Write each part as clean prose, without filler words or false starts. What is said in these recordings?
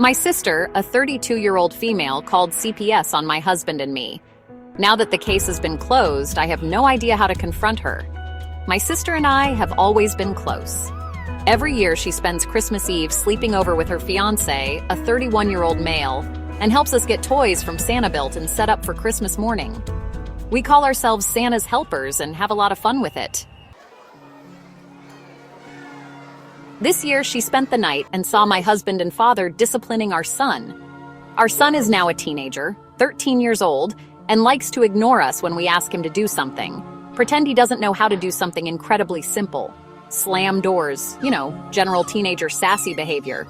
My sister, a 32-year-old female, called CPS on my husband and me. Now that the case has been closed, I have no idea how to confront her. My sister and I have always been close. Every year she spends Christmas Eve sleeping over with her fiancé, a 31-year-old male, and helps us get toys from Santa built and set up for Christmas morning. We call ourselves Santa's helpers and have a lot of fun with it. This year, she spent the night and saw my husband and father disciplining our son. Our son is now a teenager, 13 years old, and likes to ignore us when we ask him to do something. Pretend he doesn't know how to do something incredibly simple. Slam doors, general teenager sassy behavior.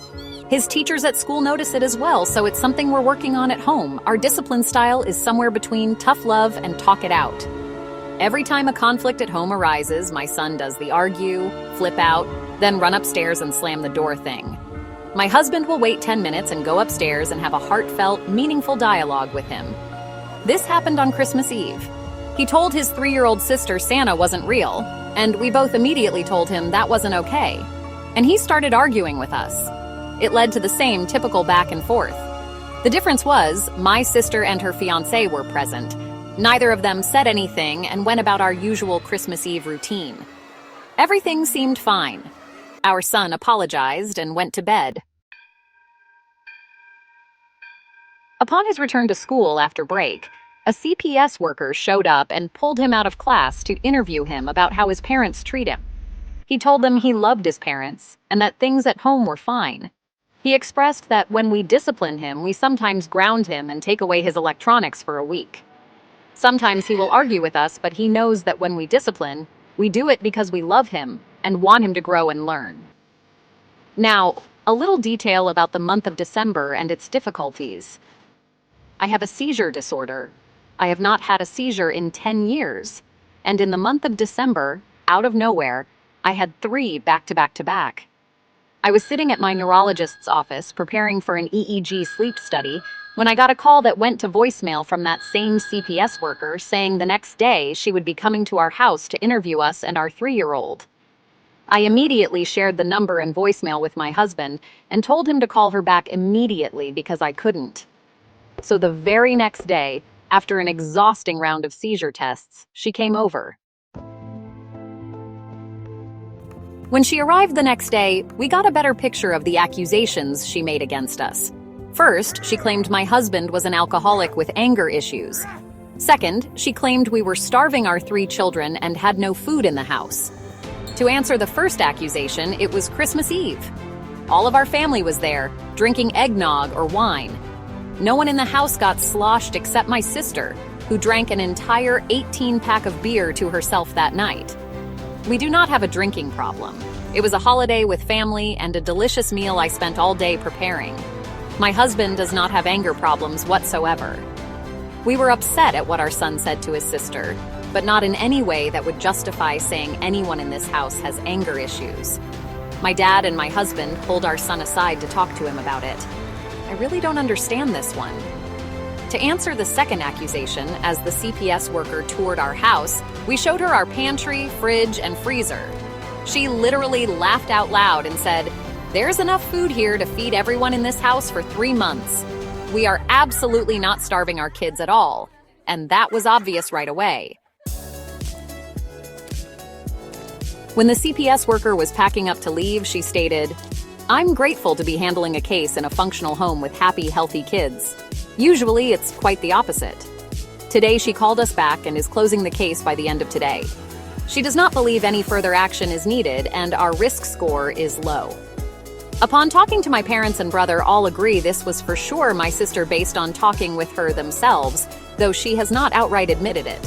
His teachers at school notice it as well, so it's something we're working on at home. Our discipline style is somewhere between tough love and talk it out. Every time a conflict at home arises, my son does the argue, flip out, then run upstairs and slam the door thing. My husband will wait 10 minutes and go upstairs and have a heartfelt, meaningful dialogue with him. This happened on Christmas Eve. He told his 3-year-old sister Santa wasn't real, and we both immediately told him that wasn't okay. And he started arguing with us. It led to the same typical back and forth. The difference was, my sister and her fiancé were present. Neither of them said anything and went about our usual Christmas Eve routine. Everything seemed fine. Our son apologized and went to bed. Upon his return to school after break, a CPS worker showed up and pulled him out of class to interview him about how his parents treat him. He told them he loved his parents and that things at home were fine. He expressed that when we discipline him, we sometimes ground him and take away his electronics for a week. Sometimes he will argue with us, but he knows that when we discipline, we do it because we love him and want him to grow and learn. Now, a little detail about the month of December and its difficulties. I have a seizure disorder. I have not had a seizure in 10 years. And in the month of December, out of nowhere, I had 3 back-to-back-to-back. I was sitting at my neurologist's office preparing for an EEG sleep study when I got a call that went to voicemail from that same CPS worker saying the next day she would be coming to our house to interview us and our 3-year-old. I immediately shared the number and voicemail with my husband and told him to call her back immediately because I couldn't. So the very next day, after an exhausting round of seizure tests, she came over. When she arrived the next day, we got a better picture of the accusations she made against us. First, she claimed my husband was an alcoholic with anger issues. Second, she claimed we were starving our 3 children and had no food in the house. To answer the first accusation, it was Christmas Eve. All of our family was there, drinking eggnog or wine. No one in the house got sloshed except my sister, who drank an entire 18-pack of beer to herself that night. We do not have a drinking problem. It was a holiday with family and a delicious meal I spent all day preparing. My husband does not have anger problems whatsoever. We were upset at what our son said to his sister, but not in any way that would justify saying anyone in this house has anger issues. My dad and my husband pulled our son aside to talk to him about it. I really don't understand this one. To answer the second accusation, as the CPS worker toured our house, we showed her our pantry, fridge, and freezer. She literally laughed out loud and said, "There's enough food here to feed everyone in this house for 3 months. We are absolutely not starving our kids at all." And that was obvious right away. When the CPS worker was packing up to leave, she stated, "I'm grateful to be handling a case in a functional home with happy, healthy kids. Usually, it's quite the opposite." Today, she called us back and is closing the case by the end of today. She does not believe any further action is needed, and our risk score is low. Upon talking to my parents and brother, all agree this was for sure my sister based on talking with her themselves, though she has not outright admitted it.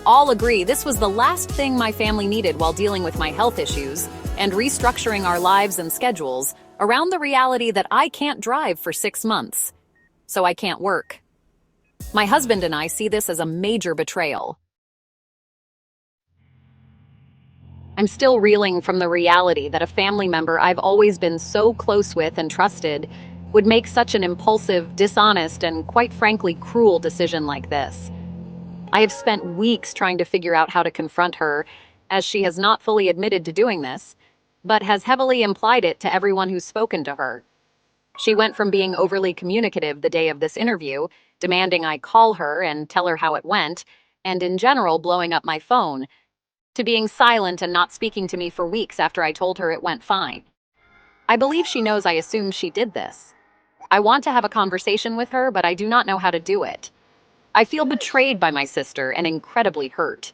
All agree this was the last thing my family needed while dealing with my health issues and restructuring our lives and schedules around the reality that I can't drive for 6 months, so I can't work. My husband and I see this as a major betrayal. I'm still reeling from the reality that a family member I've always been so close with and trusted would make such an impulsive, dishonest, and quite frankly cruel decision like this. I have spent weeks trying to figure out how to confront her, as she has not fully admitted to doing this, but has heavily implied it to everyone who's spoken to her. She went from being overly communicative the day of this interview, demanding I call her and tell her how it went, and in general blowing up my phone, to being silent and not speaking to me for weeks after I told her it went fine. I believe she knows I assumed she did this. I want to have a conversation with her, but I do not know how to do it. I feel betrayed by my sister and incredibly hurt.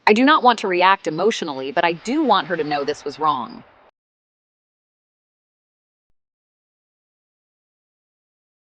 I do not want to react emotionally, but I do want her to know this was wrong.